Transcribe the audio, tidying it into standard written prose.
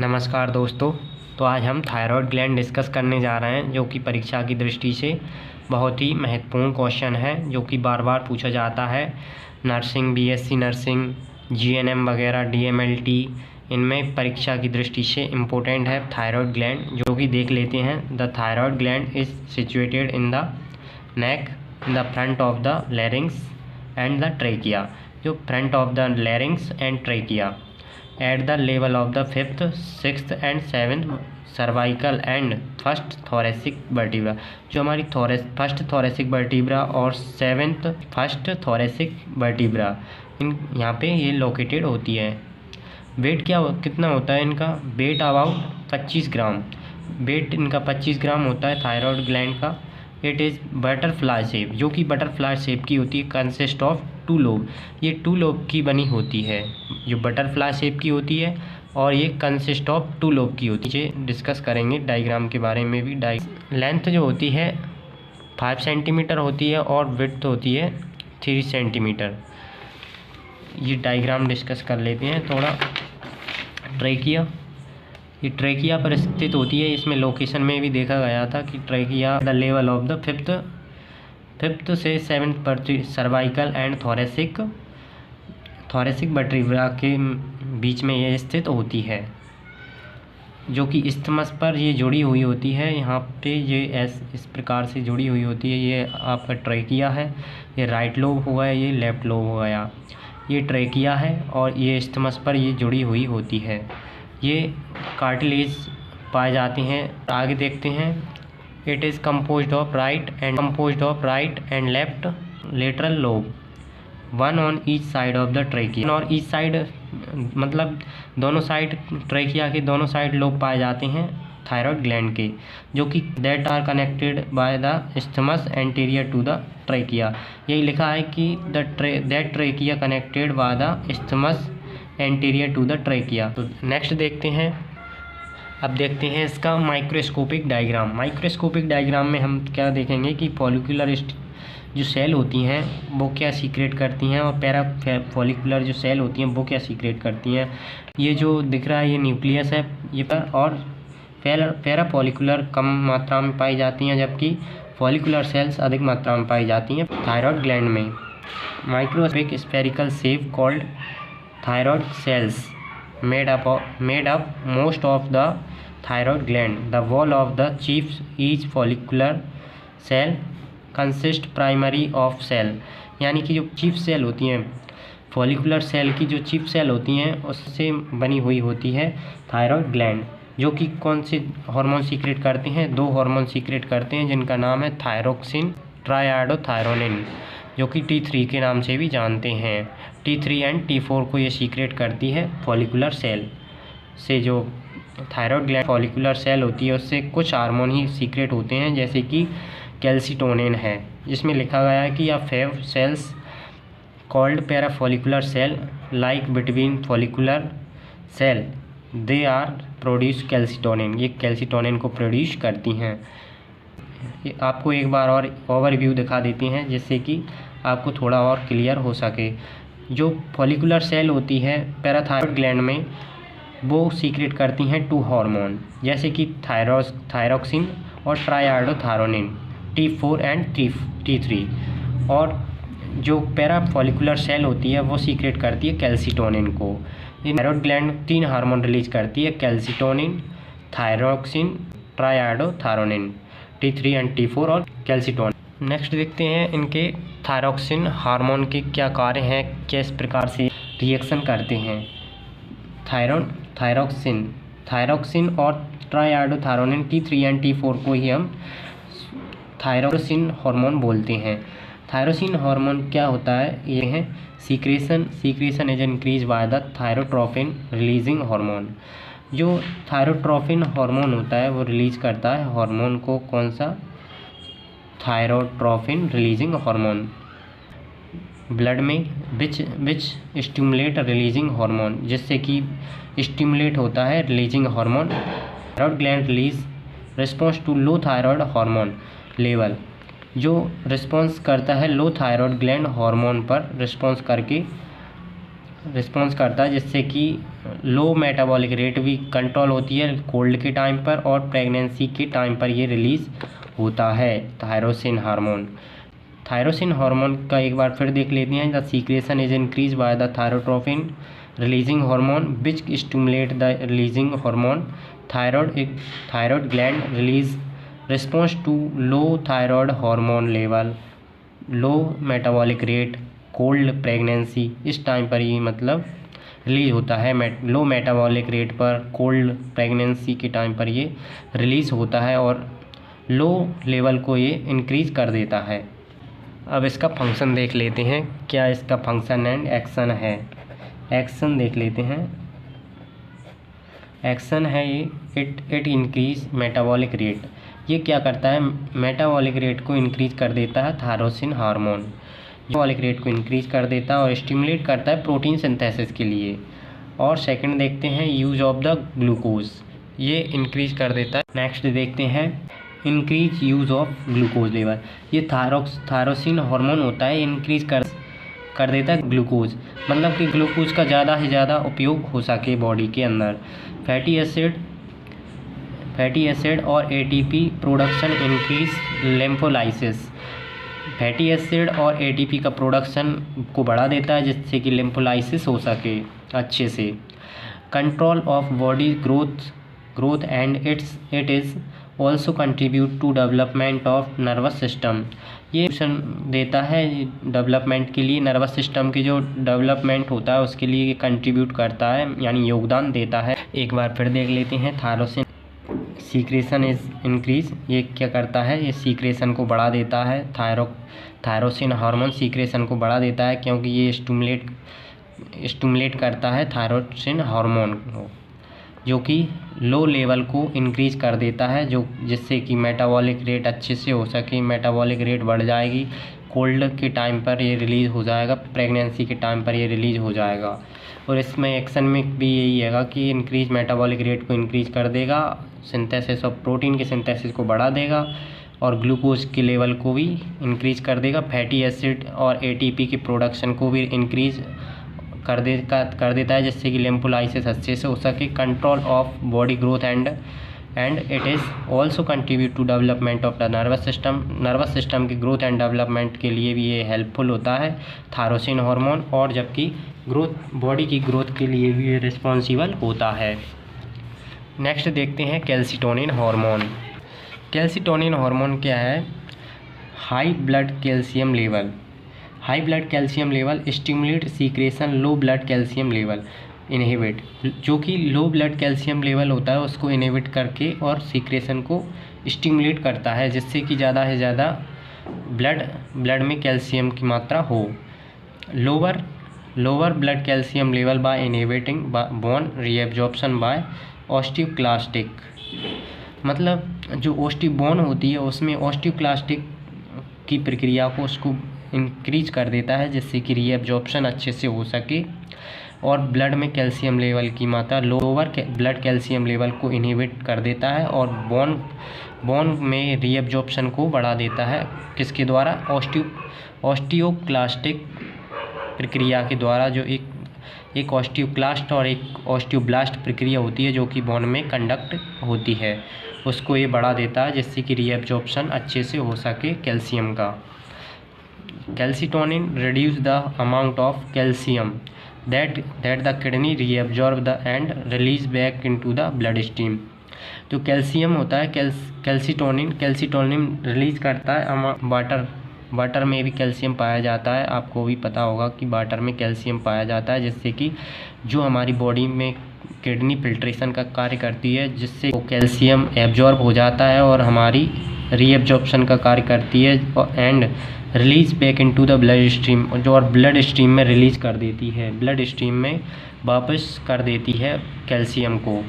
नमस्कार दोस्तों। तो आज हम थायराइड ग्लैंड डिस्कस करने जा रहे हैं, जो कि परीक्षा की दृष्टि से बहुत ही महत्वपूर्ण क्वेश्चन है, जो कि बार बार पूछा जाता है। नर्सिंग, बीएससी नर्सिंग, जीएनएम वगैरह, डीएमएलटी, इनमें परीक्षा की दृष्टि से इम्पोर्टेंट है थायराइड ग्लैंड, जो कि देख लेते हैं। The thyroid gland is situated in the neck, in the front of the larynx and the trachea. जो front of the larynx and trachea at the level of the 5th, 6th and 7th cervical and first thoracic vertebra। जो हमारी first thoracic vertebra और 7th first thoracic vertebra इन यहाँ पे ये located होती है। Wait कितना होता है इनका? Wait about 25 gram. वेट इनका 25 ग्राम होता है थायराइड ग्लैंड का। इट इज़ बटरफ्लाई शेप, जो कि बटरफ्लाई शेप की होती है। कंसिस्ट ऑफ 2 लोब, ये 2 लोब की बनी होती है, जो बटरफ्लाई शेप की होती है, और ये कंसिस्ट ऑफ 2 लोब की होती है। डिस्कस करेंगे डायग्राम के बारे में भी। लेंथ जो होती है 5 सेंटीमीटर होती है और विड्थ होती है 3 सेंटीमीटर। ये डायग्राम डिस्कस कर लेते हैं थोड़ा। ट्रेकिया, ये ट्रेकिया पर स्थित होती है। इसमें लोकेशन में भी देखा गया था कि trachea the level of the fifth से 7th पर सर्वाइकल एंड थोरेसिक वर्टिब्रा के बीच में ये स्थित होती है, जो कि इस्थमस पर ये जुड़ी हुई होती है। यहाँ पे ये इस प्रकार से जुड़ी हुई होती है। ये आपका ट्रेकिया है, ये राइट लोब हो गया, ये लेफ्ट लोब हो गया। ये ट्रेकिया है और ये इस्थमस पर ये जुड़ी हुई होती है। ये कार्टिलेज पाए जाते हैं। आगे देखते हैं। It is composed of right and left lateral lobe, one on each side of the trachea. और ईच साइड मतलब दोनों साइड, ट्रेकिया के दोनों साइड लोब पाए जाते हैं थायराइड ग्लैंड के, जो कि that are connected by the isthmus anterior to the trachea. यही लिखा है कि that trachea connected by the isthmus anterior to the trachea. तो नेक्स्ट देखते हैं। अब देखते हैं इसका माइक्रोस्कोपिक डायग्राम। माइक्रोस्कोपिक डायग्राम में हम क्या देखेंगे कि फॉलिकुलर जो सेल होती हैं वो क्या सीक्रेट करती हैं, और पैरा फॉलिकुलर जो सेल होती हैं वो क्या सीक्रेट करती हैं। ये जो दिख रहा है ये न्यूक्लियस है ये पर, और पैरा फॉलिकुलर कम मात्रा में पाई जाती हैं, जबकि फॉलिकुलर सेल्स अधिक मात्रा में पाई जाती हैं थायराइड ग्लैंड में। Microscopic spherical shape called thyroid cells made up most of the thyroid gland. The wall of the each follicular cell consist primary of cell। यानी कि जो चीफ सेल होती हैं, फॉलिकुलर सेल की जो चीफ सेल होती हैं उससे बनी हुई होती है थायराइड ग्लैंड, जो कि कौन से हार्मोन सीक्रेट करते हैं? 2 हार्मोन सीक्रेट करते हैं, जिनका नाम है थायरोक्सिन, ट्राइआडोथायरोनिन, जो कि T3 के नाम से भी जानते हैं। T3 एंड T4 को ये सीक्रेट करती है फॉलिकुलर सेल से। जो थायराइड ग्लैंड फॉलिकुलर सेल होती है उससे कुछ हार्मोन ही सीक्रेट होते हैं, जैसे कि कैल्सिटोनिन है, जिसमें लिखा गया है कि 5 cells called parafollicular cell like between follicular cell they are produce calcitonin. ये कैल्सिटोनिन को प्रोड्यूस करती हैं। आपको एक बार और ओवरव्यू दिखा देते हैं, जिससे कि आपको थोड़ा और क्लियर हो सके। जो फॉलिकुलर सेल होती है पैराथायराइड ग्लैंड में, वो सीक्रेट करती हैं 2 हार्मोन, जैसे कि थायरोक्सिन और ट्राइआडोथायरोनिन, T4 एंड T3। और जो पैराफॉलिकुलर सेल होती है वो सीक्रेट करती है कैल्सिटोनिन को। थायराइड ग्लैंड 3 हार्मोन रिलीज करती है, calcitonin, thyroxine, ट्राइआडोथायरोनिन, T3 and T4 और कैल्सिटोनिन। नेक्स्ट देखते हैं इनके थायरोक्सिन हार्मोन के क्या कार्य हैं, किस प्रकार से रिएक्शन करते हैं। थायरोक्सिन और ट्राइआडोथायरोनिन T3 एंड T4 को ही हम थायरोक्सिन हार्मोन बोलते हैं। थायरोक्सिन हार्मोन क्या होता है? ये है secretion is increase by the thyrotropin releasing hormone. जो थायरोट्रोपिन हार्मोन होता है वो रिलीज करता है हार्मोन को, कौन सा? थायरोट्रोपिन रिलीजिंग हार्मोन ब्लड में, विच स्टिमुलेट रिलीजिंग हार्मोन, जिससे कि स्टिमुलेट होता है releasing hormone. Thyroid gland release response to low thyroid hormone level, जो रिस्पॉन्स करता है लो थायराइड ग्लैंड हार्मोन पर रिस्पॉन्स करके रिस्पॉन्स करता है, जिससे कि लो मेटाबॉलिक रेट भी कंट्रोल होती है कोल्ड के टाइम पर, और प्रेगनेंसी के टाइम पर ये रिलीज़ होता है थायरोसिन हार्मोन। थायरोसिन हार्मोन का एक बार फिर देख लेते हैं। The secretion is increase by the thyrotropin releasing hormone which stimulate the releasing hormone thyroid gland release response to low thyroid hormone level, low metabolic rate, cold pregnancy. इस time पर ये मतलब रिलीज़ होता है। लो मेटाबॉलिक रेट पर cold pregnancy के time पर ये रिलीज़ होता है और लो लेवल को ये इंक्रीज़ कर देता है। अब इसका फंक्शन देख लेते हैं, क्या इसका फंक्शन एंड एक्शन है। एक्शन देख लेते हैं। एक्शन है ये इट इंक्रीज मेटाबॉलिक रेट। ये क्या करता है, मेटाबॉलिक रेट को इंक्रीज कर देता है थायरोसिन हार्मोन, मेटाबॉलिक रेट को इंक्रीज कर देता है और स्टिमुलेट करता है प्रोटीन सिंथेसिस के लिए। और सेकंड देखते हैं यूज ऑफ द ग्लूकोज, ये इंक्रीज कर देता है। नेक्स्ट देखते हैं increase use of glucose level. ये थायरोसिन हार्मोन होता है, इंक्रीज कर देता है ग्लूकोज, मतलब कि ग्लूकोज का ज़्यादा से ज़्यादा उपयोग हो सके बॉडी के अंदर। फैटी एसिड और ATP production increase lympholysis. Fatty acid और एटीपी का प्रोडक्शन को बढ़ा देता है, जिससे कि लिम्फोलाइसिस हो सके अच्छे से। Control of body growth and it is also contribute to development of nervous system. ये देता है डेवलपमेंट के लिए, नर्वस सिस्टम की जो डेवलपमेंट होता है उसके लिए कंट्रीब्यूट करता है, यानी योगदान देता है। एक बार फिर देख लेते हैं थायरोसिन सीक्रेशन इज इंक्रीज। ये क्या करता है, ये सीक्रेशन को बढ़ा देता है। थायरोसिन हार्मोन सीक्रेशन को बढ़ा देता है, क्योंकि ये स्टिमुलेट करता है थायरोसिन हार्मोन को, जो कि लो लेवल को इंक्रीज कर देता है, जिससे कि मेटाबॉलिक रेट अच्छे से हो सके। मेटाबॉलिक रेट बढ़ जाएगी, कोल्ड के टाइम पर ये रिलीज़ हो जाएगा, प्रेगनेंसी के टाइम पर ये रिलीज़ हो जाएगा। और इसमें एक्शन में भी यही हैगा कि इंक्रीज मेटाबॉलिक रेट को इंक्रीज कर देगा, सिंथेसिस ऑफ प्रोटीन के सिंथेसिस को बढ़ा देगा और ग्लूकोज के लेवल को भी इंक्रीज कर देगा। फैटी एसिड और एटीपी की प्रोडक्शन को भी इंक्रीज कर देता है, जिससे कि लिम्फोलाइसिस अच्छे से हो सके। Control of body growth and it is also contribute to development of the nervous system की ग्रोथ एंड डेवलपमेंट के लिए भी ये हेल्पफुल होता है थायरोसिन हार्मोन, और जबकि बॉडी की ग्रोथ के लिए भी ये रिस्पॉन्सिबल होता है। नेक्स्ट देखते हैं कैल्सिटोनिन हार्मोन। कैल्सिटोनिन हार्मोन क्या है, high blood calcium level stimulate secretion low blood calcium level inhibit, जो कि लो ब्लड कैल्शियम लेवल होता है उसको इनहिबिट करके और सीक्रेशन को स्टिमुलेट करता है, जिससे कि ज़्यादा से ज़्यादा ब्लड में कैल्शियम की मात्रा हो। Lower blood calcium level by inhibiting bone reabsorption by osteoclastic, मतलब जो ओस्टियोबोन होती है उसमें ऑस्टियोक्लास्टिक की प्रक्रिया को उसको इंक्रीज कर देता है, जिससे कि रीएब्जॉर्प्शन अच्छे से हो सके और ब्लड में कैल्शियम लेवल की मात्रा लोअर ब्लड कैल्शियम लेवल को इनहिबिट कर देता है और बोन में रीएब्जॉर्प्शन को बढ़ा देता है। किसके द्वारा, ऑस्टियोक्लास्टिक प्रक्रिया के द्वारा, जो एक ऑस्टियोक्लास्ट और एक ऑस्टियोब्लास्ट प्रक्रिया होती है जो कि बोन में कंडक्ट होती है, उसको ये बढ़ा देता है, जिससे कि रीएब्जॉर्प्शन अच्छे से हो सके कैल्शियम का। Calcitonin reduce the amount of calcium that the kidney reabsorb the and release back into the blood stream। तो कैल्शियम होता है, कैल्सिटोनिन रिलीज़ करता है। वाटर में भी कैल्शियम पाया जाता है, आपको भी पता होगा कि वाटर में कैल्शियम पाया जाता है, जिससे कि जो हमारी बॉडी में किडनी फिल्ट्रेशन का कार्य करती है, जिससे वो कैल्शियम एब्जॉर्ब हो जाता है और हमारी रीएब्जॉर्प्शन का कार्य करती है and release back into the blood stream, जो और ब्लड स्ट्रीम में रिलीज़ कर देती है, ब्लड स्ट्रीम में वापस कर देती है कैल्शियम को।